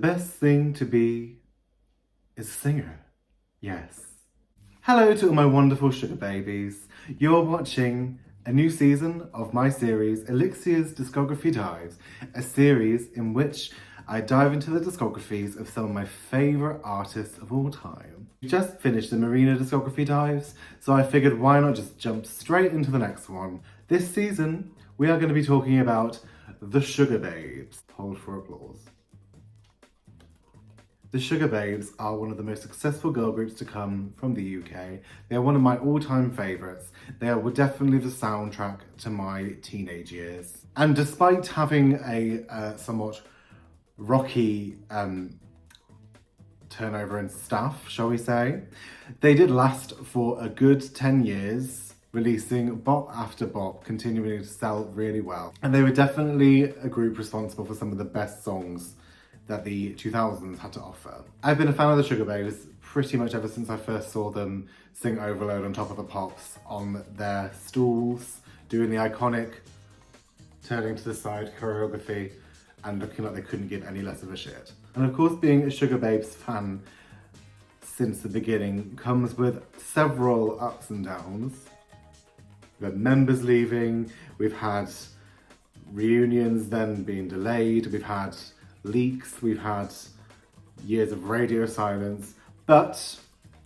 best thing to be is a singer. Yes. Hello to all my wonderful sugar babies. You're watching a new season of my series, ElliXia's Discography Dives, a series in which I dive into the discographies of some of my favourite artists of all time. We just finished the Marina Discography Dives, so I figured why not just jump straight into the next one. This season, we are going to be talking about the Sugababes. Hold for applause. The Sugababes are one of the most successful girl groups to come from the UK. They are one of my all-time favourites. They are definitely the soundtrack to my teenage years. And despite having a somewhat rocky turnover in staff, shall we say, they did last for a good 10 years, releasing bop after bop, continuing to sell really well. And they were definitely a group responsible for some of the best songs that the 2000s had to offer. I've been a fan of the Sugababes pretty much ever since I first saw them sing Overload on Top of the Pops on their stools, doing the iconic turning to the side choreography and looking like they couldn't give any less of a shit. And of course, being a Sugababes fan since the beginning comes with several ups and downs. We've had members leaving, we've had reunions then being delayed, we've had leaks, we've had years of radio silence, but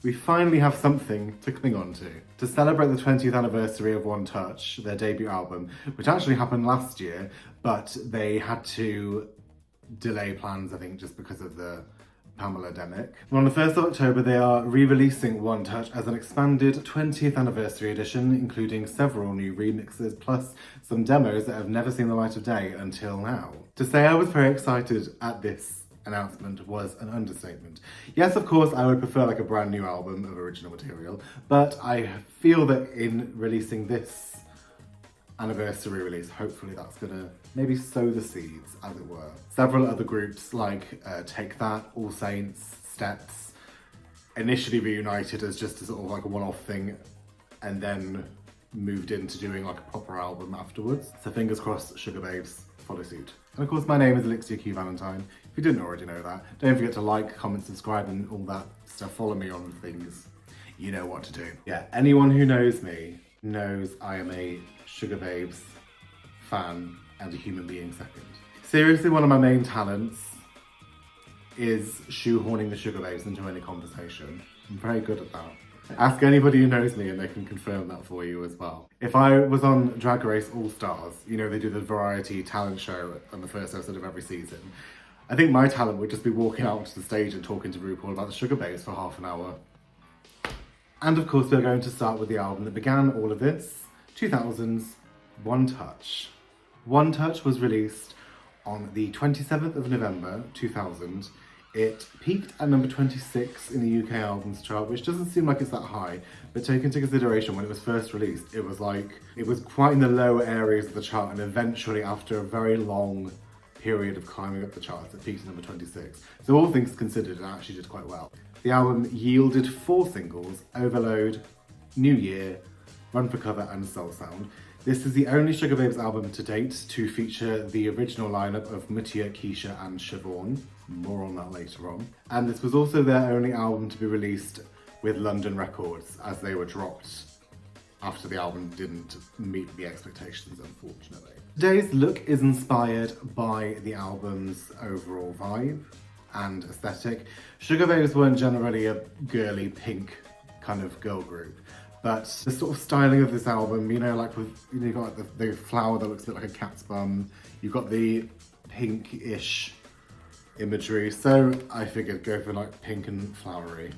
we finally have something to cling on to. To celebrate the 20th anniversary of One Touch, their debut album, which actually happened last year, but they had to delay plans, I think, just because of the Pamela-demic. On the 1st of October, they are re-releasing One Touch as an expanded 20th anniversary edition, including several new remixes, plus some demos that have never seen the light of day until now. To say I was very excited at this announcement was an understatement. Yes, of course, I would prefer like a brand new album of original material, but I feel that in releasing this anniversary release, hopefully that's gonna maybe sow the seeds, as it were. Several other groups like Take That, All Saints, Steps, initially reunited as just a sort of like a one-off thing and then moved into doing like a proper album afterwards. So fingers crossed, Sugababes follow suit. And of course, my name is ElliXia Q Valentine. If you didn't already know that, don't forget to like, comment, subscribe and all that stuff. Follow me on things. You know what to do. Yeah, anyone who knows me knows I am a Sugababes fan and a human being second. Seriously, one of my main talents is shoehorning the Sugababes into any conversation. I'm very good at that. Ask anybody who knows me and they can confirm that for you as well. If I was on Drag Race All Stars, you know, they do the variety talent show on the first episode of every season, I think my talent would just be walking out onto the stage and talking to RuPaul about the Sugababes for half an hour. And of course, we're going to start with the album that began all of this, 2000's One Touch. One Touch was released on the 27th of November 2000. It peaked at number 26 in the UK albums chart, which doesn't seem like it's that high, but take into consideration when it was first released, it was quite in the lower areas of the chart, and eventually after a very long period of climbing up the charts, it peaked at number 26. So all things considered, it actually did quite well. The album yielded 4 singles: Overload, New Year, Run for Cover and Soul Sound. This is the only Sugababes album to date to feature the original lineup of Mutia, Keisha and Siobhan. More on that later on. And this was also their only album to be released with London Records, as they were dropped after the album didn't meet the expectations, unfortunately. Today's look is inspired by the album's overall vibe and aesthetic. Sugababes weren't generally a girly pink kind of girl group, but the sort of styling of this album, you know, like with, you know, you've got like the flower that looks a bit like a cat's bum, you've got the pink-ish imagery, so I figured go for like pink and flowery.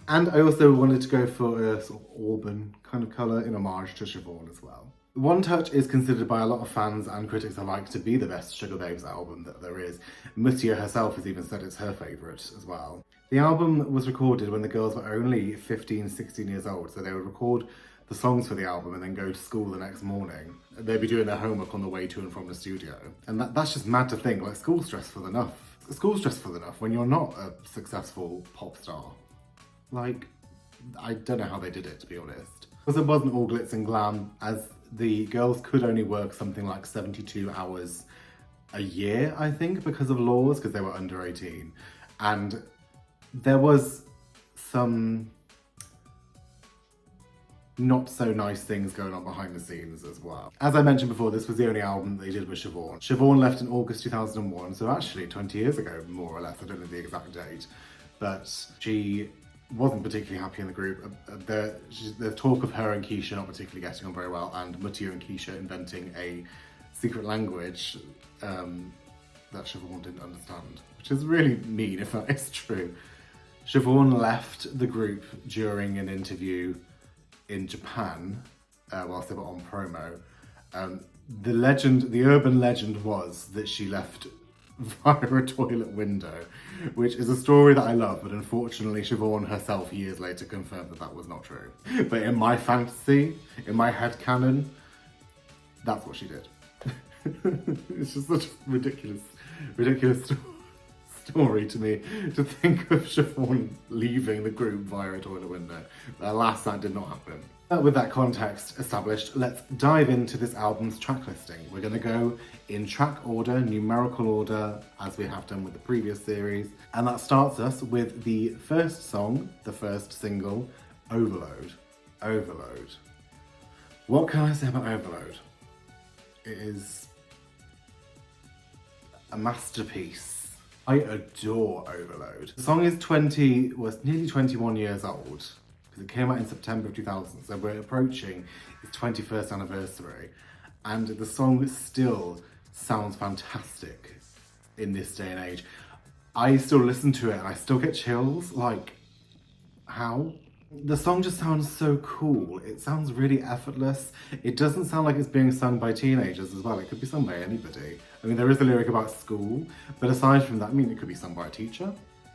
And I also wanted to go for a sort of auburn kind of colour in homage to Siobhan as well. One Touch is considered by a lot of fans and critics alike to be the best Sugababes album that there is. Mutia herself has even said it's her favourite as well. The album was recorded when the girls were only 15, 16 years old, so they would record the songs for the album and then go to school the next morning. They'd be doing their homework on the way to and from the studio. And that's just mad to think, like, school's stressful enough. School's stressful enough when you're not a successful pop star. Like, I don't know how they did it, to be honest. Because it wasn't all glitz and glam, as the girls could only work something like 72 hours a year, I think, because of laws, because they were under 18. And there was some not so nice things going on behind the scenes as well. As I mentioned before, this was the only album they did with Siobhan. Siobhan left in August 2001, so actually 20 years ago, more or less. I don't know the exact date, but she wasn't particularly happy in the group. The talk of her and Keisha not particularly getting on very well, and Muttiah and Keisha inventing a secret language that Siobhan didn't understand, which is really mean if that is true. Siobhan left the group during an interview in Japan whilst they were on promo. The urban legend was that she left via a toilet window, which is a story that I love, but unfortunately Siobhan herself years later confirmed that that was not true. But in my fantasy, in my headcanon, that's what she did. It's just such a ridiculous story to me to think of Siobhan leaving the group via a toilet window. Alas, that did not happen. With that context established, let's dive into this album's track listing. We're going to go in track order, numerical order, as we have done with the previous series. And that starts us with the first song, the first single, Overload. Overload. What can I say about Overload? It is a masterpiece. I adore Overload. The song is nearly 21 years old, because it came out in September of 2000, so we're approaching its 21st anniversary, and the song still sounds fantastic in this day and age. I still listen to it and I still get chills, like, how? The song just sounds so cool. It sounds really effortless. It doesn't sound like it's being sung by teenagers as well. It could be sung by anybody. I mean, there is a lyric about school, but aside from that, I mean, it could be sung by a teacher.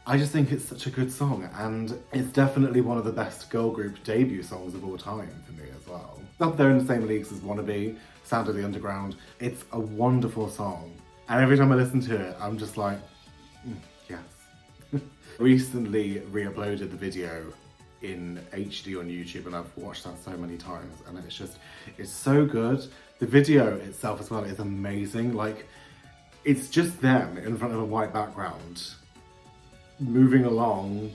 I just think it's such a good song, and it's definitely one of the best girl group debut songs of all time for me as well. Up there in the same leagues as Wannabe, Sound of the Underground. It's a wonderful song, and every time I listen to it, I'm just like, yes. Recently re-uploaded the video in HD on YouTube, and I've watched that so many times, and it's so good. The video itself as well is amazing. Like, it's just them in front of a white background, moving along,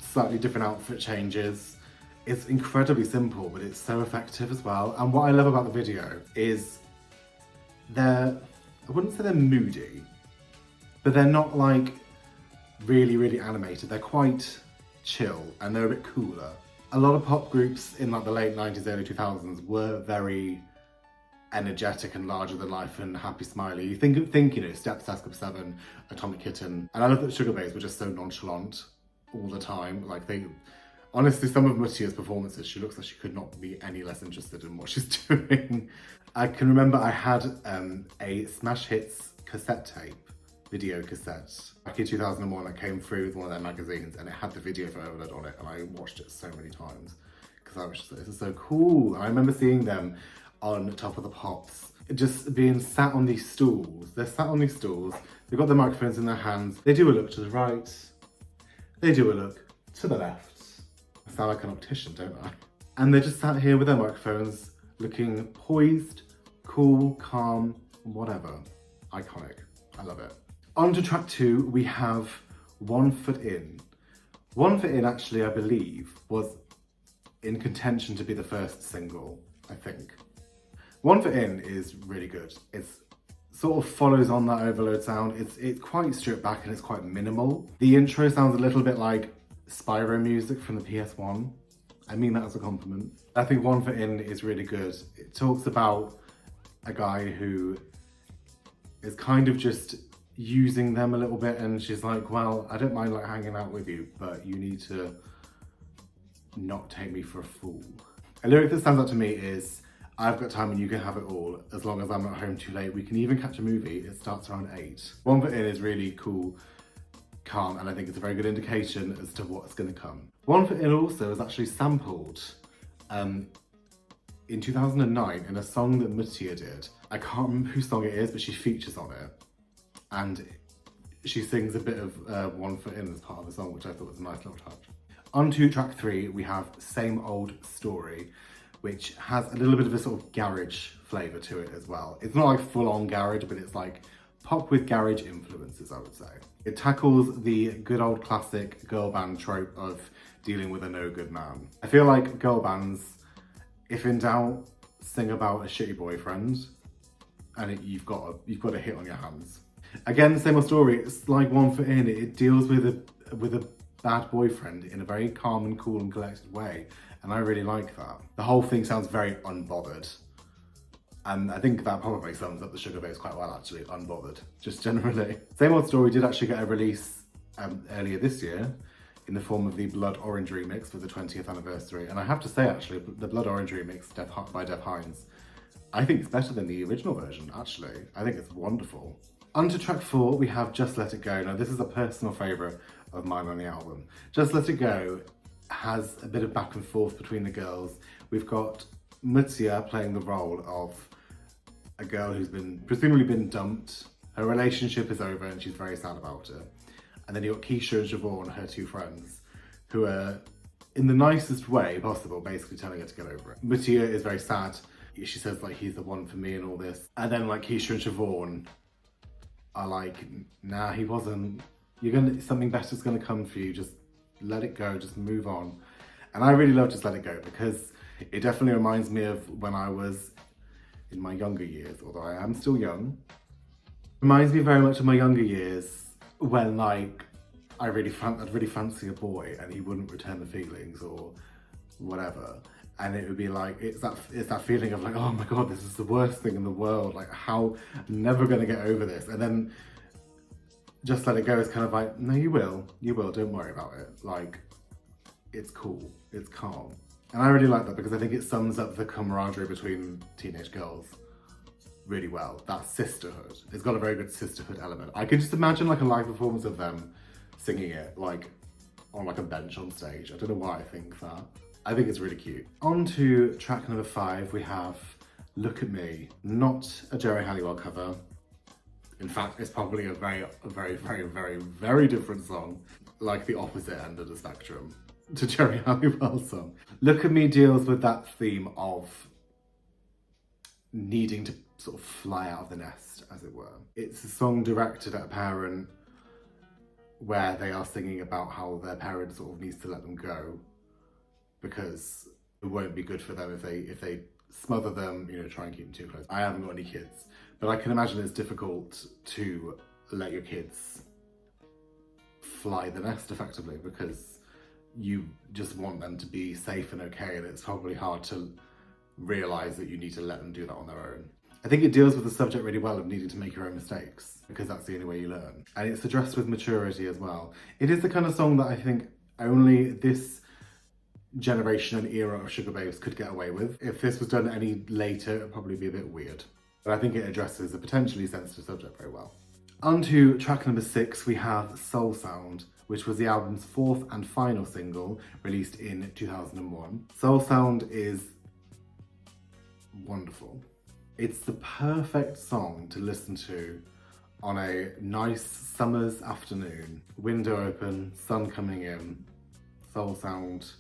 slightly different outfit changes. It's incredibly simple, but it's so effective as well. And what I love about the video is I wouldn't say they're moody, but they're not like really, really animated. They're quite chill, and they're a bit cooler. A lot of pop groups in like the late 90s, early 2000s were very energetic and larger than life and happy, smiley. You think you know, Steps, Club 7, Atomic Kitten, and I love that Sugababes were just so nonchalant all the time. Like, honestly, some of Muttiah's performances, she looks like she could not be any less interested in what she's doing. I can remember I had a Smash Hits cassette tape, video cassette, back in 2001 that came through with one of their magazines, and it had the video for Overload on it, and I watched it so many times because I was just like, this is so cool. And I remember seeing them on Top of the Pops, just being sat on these stools. They're sat on these stools, they've got their microphones in their hands, they do a look to the right, they do a look to the left. I sound like an optician, don't I? And they're just sat here with their microphones, looking poised, cool, calm, whatever. Iconic. I love it. On to track 2, we have One Foot In. One Foot In, actually, I believe, was in contention to be the first single, I think. One Foot In is really good. It sort of follows on that Overload sound. It's quite stripped back and it's quite minimal. The intro sounds a little bit like Spyro music from the PS1. I mean that as a compliment. I think One Foot In is really good. It talks about a guy who is kind of just using them a little bit, and she's like, well, I don't mind like hanging out with you, but you need to not take me for a fool. A lyric that stands out to me is, I've got time and you can have it all, as long as I'm not home too late. We can even catch a movie. It starts around 8. One Foot In is really cool, calm, and I think it's a very good indication as to what's going to come. One Foot In also is actually sampled in 2009 in a song that Muttiah did. I can't remember whose song it is, but she features on it. And she sings a bit of One Foot In as part of the song, which I thought was a nice little touch. On to track 3, we have Same Old Story, which has a little bit of a sort of garage flavour to it as well. It's not like full-on garage, but it's like pop with garage influences, I would say. It tackles the good old classic girl band trope of dealing with a no good man. I feel like girl bands, if in doubt, sing about a shitty boyfriend, and you've got a hit on your hands. Again, same old story. It's like One Foot In. It deals with a bad boyfriend in a very calm and cool and collected way, and I really like that. The whole thing sounds very unbothered, and I think that probably sums up the Sugababes quite well, actually. Unbothered, just generally. Same Old Story did actually get a release earlier this year in the form of the Blood Orange remix for the 20th anniversary, and I have to say, actually, the Blood Orange remix by Dev Hynes, I think it's better than the original version, actually. I think it's wonderful. On to track 4, we have Just Let It Go. Now, this is a personal favourite of mine on the album. Just Let It Go has a bit of back and forth between the girls. We've got Mutia playing the role of a girl who's presumably been dumped. Her relationship is over and she's very sad about it. And then you've got Keisha and Siobhan, her two friends, who are, in the nicest way possible, basically telling her to get over it. Mutia is very sad. She says, like, he's the one for me and all this. And then, like, Keisha and Siobhan are like, nah, he wasn't. Something better's gonna come for you. Just let it go, just move on. And I really love Just Let It Go because it definitely reminds me of when I was in my younger years, although I am still young. Reminds me very much of my younger years when, like, I'd really fancy a boy and he wouldn't return the feelings or whatever. And it would be like, it's that feeling of like, oh my God, this is the worst thing in the world. Like, how, I'm never gonna get over this. And then Just Let It Go is kind of like, no, you will, don't worry about it. Like, it's cool, it's calm. And I really like that because I think it sums up the camaraderie between teenage girls really well. That sisterhood. It's got a very good sisterhood element. I can just imagine like a live performance of them singing it like on like a bench on stage. I don't know why I think that. I think it's really cute. On to track number 5, we have Look at Me. Not a Jerry Halliwell cover. In fact, it's probably a very, very different song, like the opposite end of the spectrum to Jerry Halliwell's song. Look at Me deals with that theme of needing to sort of fly out of the nest, as it were. It's a song directed at a parent where they are singing about how their parent sort of needs to let them go because it won't be good for them if they smother them, you know, try and keep them too close. I haven't got any kids, but I can imagine it's difficult to let your kids fly the nest effectively because you just want them to be safe and okay, and it's probably hard to realise that you need to let them do that on their own. I think it deals with the subject really well of needing to make your own mistakes because that's the only way you learn. And it's addressed with maturity as well. It is the kind of song that I think only this generation and era of Sugababes could get away with. If this was done any later, it'd probably be a bit weird. But I think it addresses a potentially sensitive subject very well. On to track number 6, we have Soul Sound, which was the album's 4th and final single, released in 2001. Soul Sound is wonderful. It's the perfect song to listen to on a nice summer's afternoon. Window open, sun coming in, Soul Sound,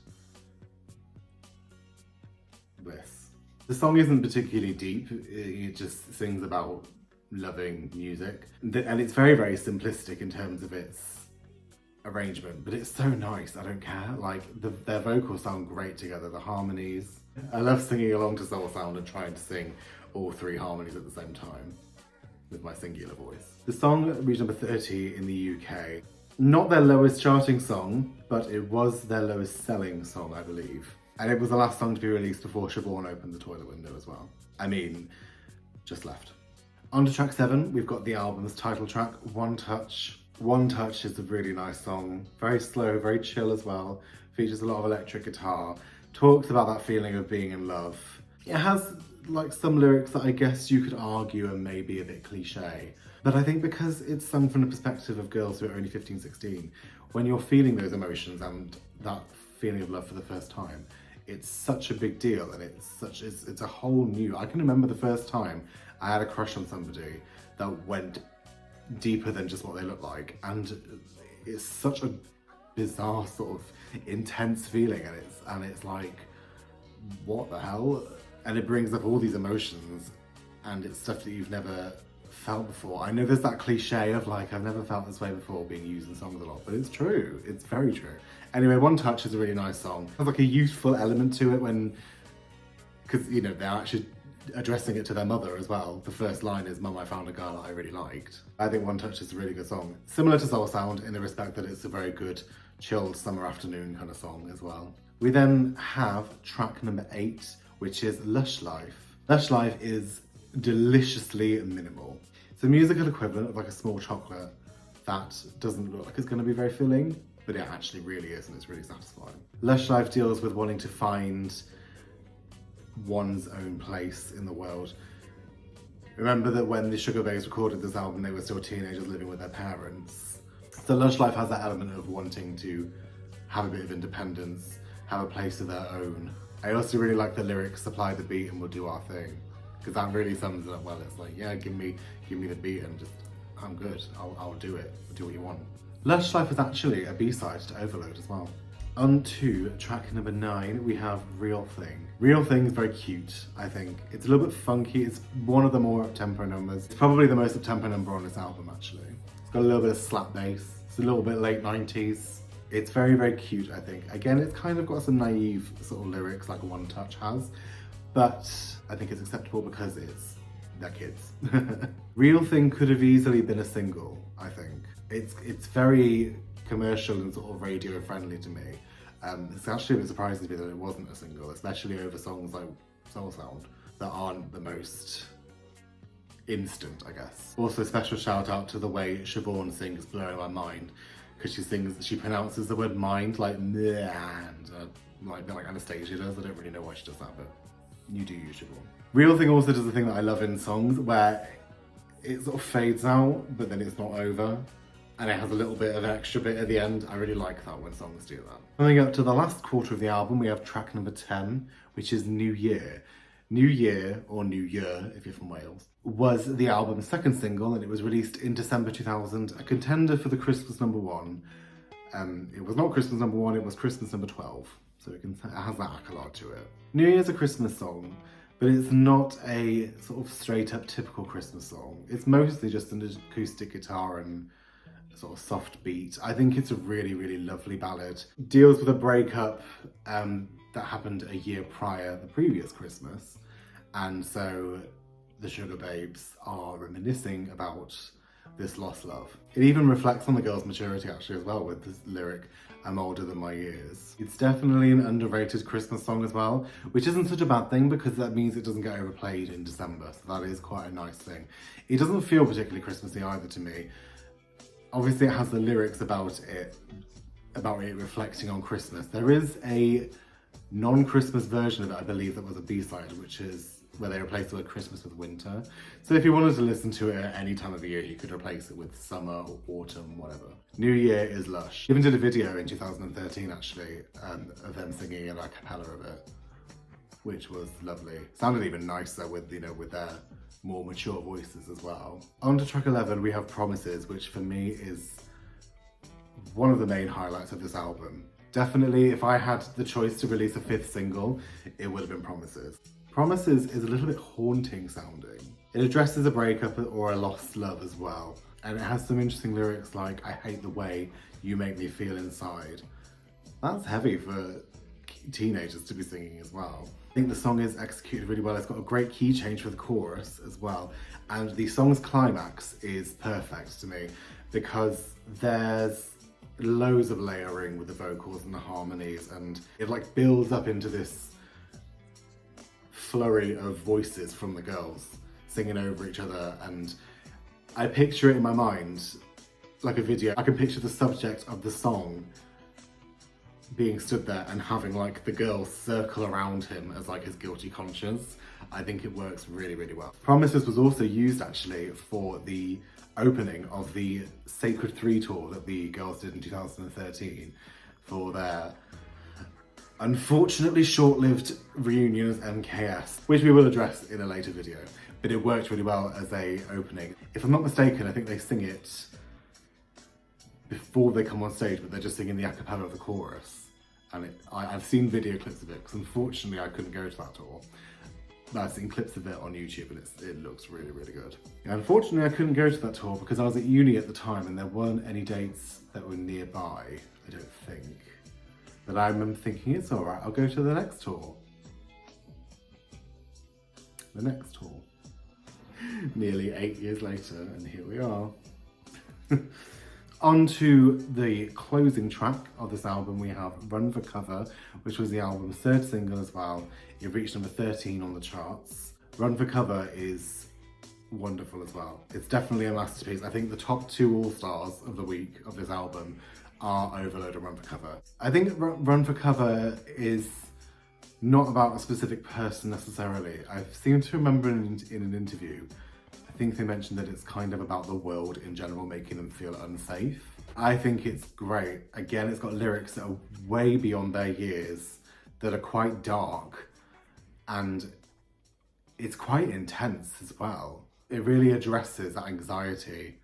bliss. The song isn't particularly deep, it just sings about loving music. And it's very, very simplistic in terms of its arrangement, but it's so nice, I don't care. Like, their vocals sound great together, the harmonies. I love singing along to Soul Sound and trying to sing all 3 harmonies at the same time with my singular voice. The song reached number 30 in the UK. Not their lowest charting song, but it was their lowest selling song, I believe. And it was the last song to be released before Siobhan opened the toilet window as well. I mean, just left. On to track 7, we've got the album's title track, One Touch. One Touch is a really nice song. Very slow, very chill as well. Features a lot of electric guitar. Talks about that feeling of being in love. It has like some lyrics that I guess you could argue are maybe a bit cliche. But I think because it's sung from the perspective of girls who are only 15, 16, when you're feeling those emotions and that feeling of love for the first time, it's such a big deal, and it's a whole new. I can remember the first time I had a crush on somebody that went deeper than just what they look like, and it's such a bizarre sort of intense feeling, and it's like, what the hell? And it brings up all these emotions, and it's stuff that you've never felt before. I know there's that cliche of like, I've never felt this way before being used in songs a lot, but it's true. It's very true. Anyway, One Touch is a really nice song. It has like a youthful element to it when, because you know, they're actually addressing it to their mother as well. The first line is, "Mum, I found a girl that I really liked." I think One Touch is a really good song. Similar to Soul Sound in the respect that it's a very good chilled summer afternoon kind of song as well. We then have track number 8, which is Lush Life. Lush Life is deliciously minimal. It's a musical equivalent of like a small chocolate that doesn't look like it's going to be very filling, but it actually really is, and it's really satisfying. Lush Life deals with wanting to find one's own place in the world. Remember that when the Sugababes recorded this album, they were still teenagers living with their parents. So Lush Life has that element of wanting to have a bit of independence, have a place of their own. I also really like the lyrics, "Supply the beat and we'll do our thing," because that really sums it up well. It's like, yeah, give me the beat and just, I'm good, I'll do it, I'll do what you want. Lush Life is actually a B-side to Overload as well. On to track number 9, we have Real Thing. Real Thing is very cute, I think. It's a little bit funky. It's one of the more up-tempo numbers. It's probably the most up-tempo number on this album, actually. It's got a little bit of slap bass. It's a little bit late 90s. It's very, very cute, I think. Again, it's kind of got some naive sort of lyrics like One Touch has, but I think it's acceptable because they're kids. Real Thing could have easily been a single, I think. It's very commercial and sort of radio friendly to me. It's actually a bit surprising to me that it wasn't a single, especially over songs like Soul Sound that aren't the most instant, I guess. Also, special shout out to the way Siobhan sings "Blowing My Mind," because she pronounces the word mind like "meh," and like Anastasia does. I don't really know why she does that, but you do, you Siobhan. Real Thing also does the thing that I love in songs where it sort of fades out, but then it's not over. And it has a little bit of an extra bit at the end. I really like that when songs do that. Coming up to the last quarter of the album, we have track number 10, which is New Year. New Year, or New Year if you're from Wales, was the album's second single, and it was released in December 2000, a contender for the Christmas number 1. It was not Christmas number 1, it was Christmas number 12. So it has that accolade to it. New Year's a Christmas song, but it's not a sort of straight up typical Christmas song. It's mostly just an acoustic guitar and sort of soft beat. I think it's a really, really lovely ballad. Deals with a breakup that happened a year prior, the previous Christmas, and so the Sugababes are reminiscing about this lost love. It even reflects on the girl's maturity actually as well, with this lyric, "I'm older than my years." It's definitely an underrated Christmas song as well, which isn't such a bad thing because that means it doesn't get overplayed in December, so that is quite a nice thing. It doesn't feel particularly Christmassy either to me. Obviously it has the lyrics about it reflecting on Christmas. There is a non-Christmas version of it, I believe, that was a B-side, which is where they replaced the word Christmas with winter. So if you wanted to listen to it at any time of the year, you could replace it with summer or autumn, whatever. New Year is lush. Even did a video in 2013 actually, of them singing an a cappella of it, which was lovely. Sounded even nicer with, you know, with their more mature voices as well. On to track 11, we have Promises, which for me is one of the main highlights of this album. Definitely, if I had the choice to release a 5th single, it would have been Promises. Promises is a little bit haunting sounding. It addresses a breakup or a lost love as well. And it has some interesting lyrics like, "I hate the way you make me feel inside." That's heavy for teenagers to be singing as well. I think the song is executed really well. It's got a great key change for the chorus as well. And the song's climax is perfect to me because there's loads of layering with the vocals and the harmonies, and it like builds up into this flurry of voices from the girls singing over each other, and I picture it in my mind like a video. I can picture the subject of the song being stood there and having like the girls circle around him as like his guilty conscience. I think it works really, really well. Promises was also used actually for the opening of the Sacred 3 tour that the girls did in 2013 for their unfortunately short-lived reunion as MKS, which we will address in a later video, but it worked really well as a opening. If I'm not mistaken, I think they sing it before they come on stage, but they're just singing the a cappella of the chorus. And I've seen video clips of it, because unfortunately I couldn't go to that tour. I've seen clips of it on YouTube and it looks really, really good. Unfortunately, I couldn't go to that tour because I was at uni at the time and there weren't any dates that were nearby, I don't think. But I remember thinking, it's all right, I'll go to the next tour. The next tour. Nearly 8 years later, and here we are. On to the closing track of this album, we have Run for Cover, which was the album's third single as well. It reached number 13 on the charts. Run for Cover is wonderful as well. It's definitely a masterpiece. I think the top 2 all-stars of the week of this album are Overload and Run for Cover. I think Run for Cover is not about a specific person necessarily. I seem to remember in an interview, I think they mentioned that it's kind of about the world in general, making them feel unsafe. I think it's great. Again, it's got lyrics that are way beyond their years, that are quite dark, and it's quite intense as well. It really addresses that anxiety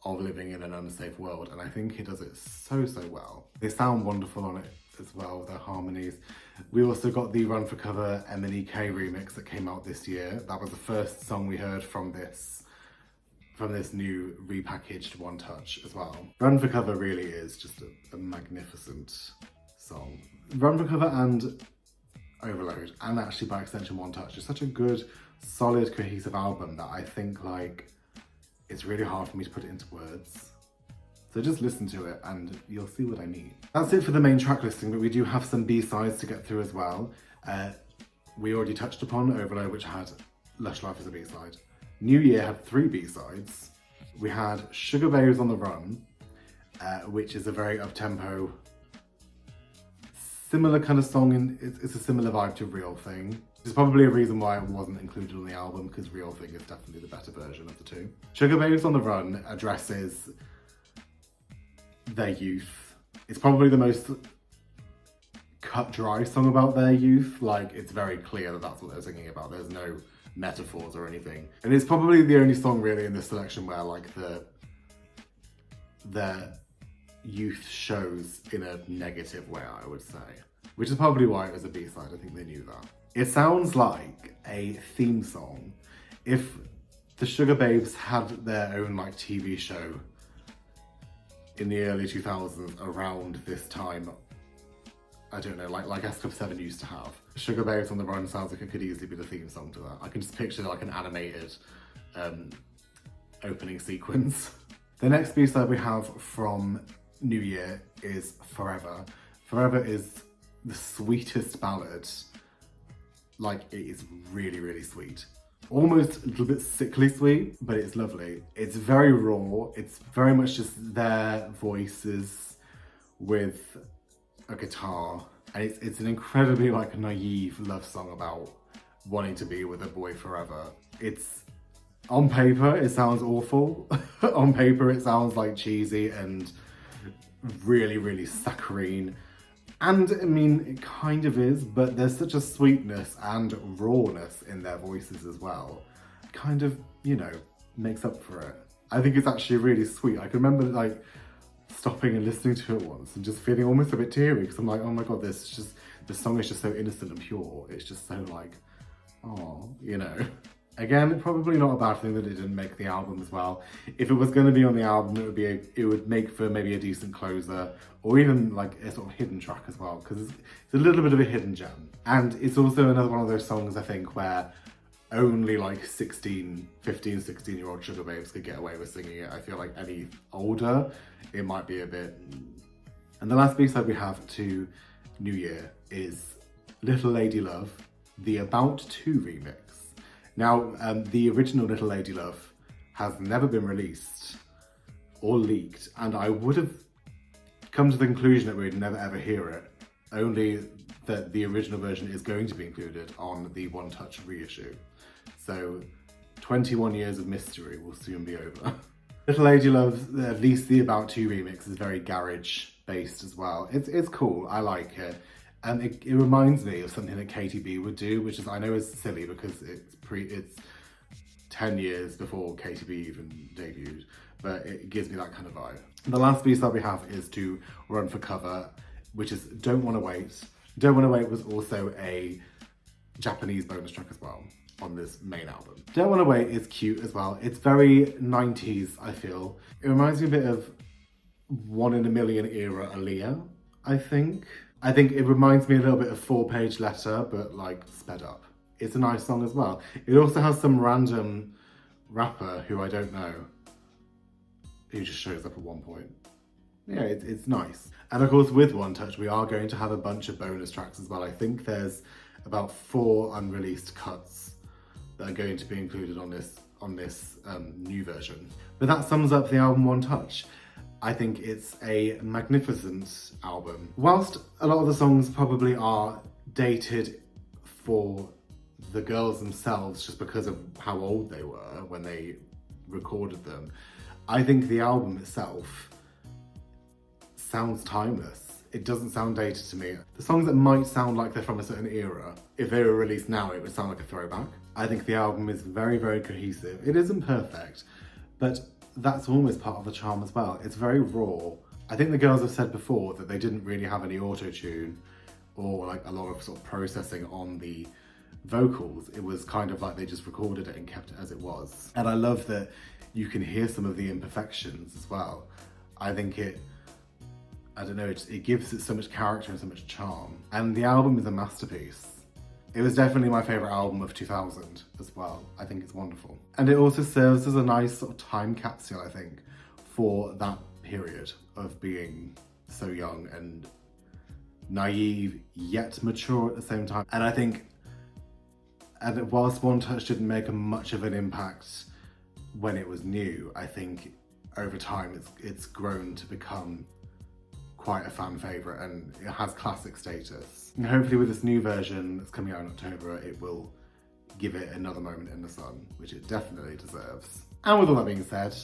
of living in an unsafe world, and I think it does it so, so well. They sound wonderful on it as well, their harmonies. We also got the Run for Cover M&EK remix that came out this year. That was the first song we heard from this new repackaged One Touch as well. Run for Cover really is just a magnificent song. Run for Cover and Overload, and actually by extension One Touch, is such a good, solid, cohesive album that I think like it's really hard for me to put it into words. So just listen to it and you'll see what I mean. That's it for the main track listing, but we do have some B-sides to get through as well. We already touched upon Overload, which had Lush Life as a B-side. New Year had 3 B-sides. We had Sugababes on the Run, which is a very up-tempo, similar kind of song, and it's a similar vibe to Real Thing. There's probably a reason why it wasn't included on the album, because Real Thing is definitely the better version of the 2. Sugababes on the Run addresses their youth. It's probably the most cut dry song about their youth. Like, it's very clear that that's what they're singing about. There's no metaphors or anything. And it's probably the only song really in this selection where like their youth shows in a negative way, I would say. Which is probably why it was a B-side. I think they knew that. It sounds like a theme song. If the Sugababes had their own like TV show in the early 2000s around this time, I don't know, like S Club 7 used to have. Sugababes on the Run sounds like it could easily be the theme song to that. I can just picture like an animated opening sequence. The next B-side we have from New Year is Forever. Forever is the sweetest ballad. Like, it is really, really sweet. Almost a little bit sickly sweet, but it's lovely. It's very raw. It's very much just their voices with a guitar. And it's an incredibly like naive love song about wanting to be with a boy forever. It's, on paper, it sounds awful. On paper, it sounds like cheesy and really, really saccharine. And I mean, it kind of is, but there's such a sweetness and rawness in their voices as well. It kind of, you know, makes up for it. I think it's actually really sweet. I can remember like stopping and listening to it once and just feeling almost a bit teary because I'm like, oh my God, this song is just so innocent and pure. It's just so like, oh, you know. Again, probably not a bad thing that it didn't make the album as well. If it was going to be on the album, it would make for maybe a decent closer, or even like a sort of hidden track as well, because it's a little bit of a hidden gem. And it's also another one of those songs, I think, where only like 15, 16-year-old Sugababes could get away with singing it. I feel like any older, it might be a bit... And the last B-side we have to New Year is Little Lady Love, the About To remix. Now, the original Little Lady Love has never been released or leaked, and I would have come to the conclusion that we'd never ever hear it, only that the original version is going to be included on the One Touch reissue. So 21 years of mystery will soon be over. Little Lady Love, at least the About To remix, is very garage based as well. It's cool, I like it. And it reminds me of something that Katy B would do, which is, I know is silly because it's 10 years before Katy B even debuted, but it gives me that kind of vibe. The last B-side we have is to Run for Cover, which is Don't Wanna Wait. Don't Wanna Wait was also a Japanese bonus track as well. on this main album. Don't Wanna Wait is cute as well. It's very 90s, I feel. It reminds me a bit of 1 in a Million era ElliXia, I think. I think it reminds me a little bit of 4-Page Letter, but like sped up. It's a nice song as well. It also has some random rapper who I don't know, who just shows up at one point. Yeah, it's nice. And of course with One Touch, we are going to have a bunch of bonus tracks as well. I think there's about 4 unreleased cuts that are going to be included on this new version. But that sums up the album One Touch. I think it's a magnificent album. Whilst a lot of the songs probably are dated for the girls themselves just because of how old they were when they recorded them, I think the album itself sounds timeless. It doesn't sound dated to me. The songs that might sound like they're from a certain era, if they were released now, it would sound like a throwback. I think the album is very, very cohesive. It isn't perfect, but that's almost part of the charm as well. It's very raw. I think the girls have said before that they didn't really have any auto-tune or like a lot of sort of processing on the vocals. It was kind of like they just recorded it and kept it as it was. And I love that you can hear some of the imperfections as well. I think it gives it so much character and so much charm. And the album is a masterpiece. It was definitely my favourite album of 2000 as well. I think it's wonderful. And it also serves as a nice sort of time capsule, I think, for that period of being so young and naive yet mature at the same time. And I think, and whilst One Touch didn't make much of an impact when it was new, I think over time it's grown to become quite a fan favourite and it has classic status. And hopefully with this new version that's coming out in October, it will give it another moment in the sun, which it definitely deserves. And with all that being said,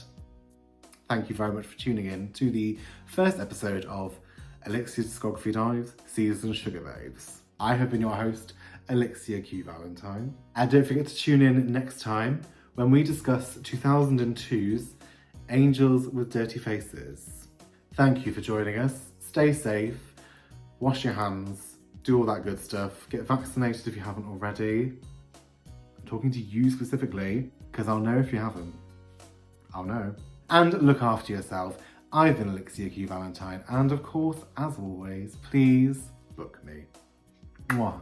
thank you very much for tuning in to the first episode of ElliXia's Discography Dives Season Sugababes. I have been your host, ElliXia Q Valentine. And don't forget to tune in next time when we discuss 2002's Angels with Dirty Faces. Thank you for joining us. Stay safe, wash your hands, do all that good stuff. Get vaccinated if you haven't already. I'm talking to you specifically, because I'll know if you haven't. I'll know. And look after yourself. I've been ElliXia Q Valentine, and of course, as always, please book me. Mwah.